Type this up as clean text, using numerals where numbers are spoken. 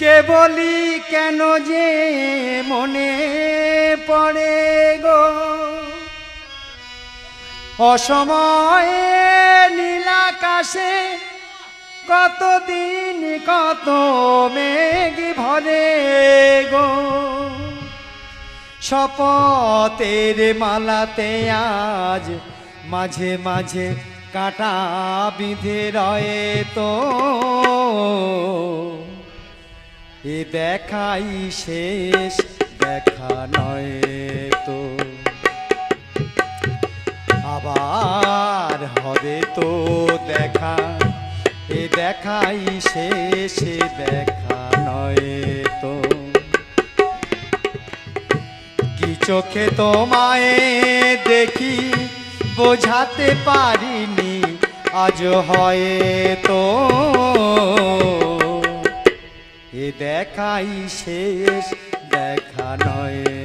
কেবলি কেন যে মনে পড়ে গো অসময়ে নীলাকাশে কতদিন কত মেঘ ভরে গো শপথের মালাতে আজ মাঝে মাঝে কাটা বিঁধে রয়ে তো এ দেখাই শেষ দেখা নয় তো আবার হবে তো দেখা এ দেখাই শেষ দেখা নয় তো কি চোখে তোমায় দেখি বোঝাতে পারিনি আজ হয়তো এ দেখাই শেষ দেখা নয়।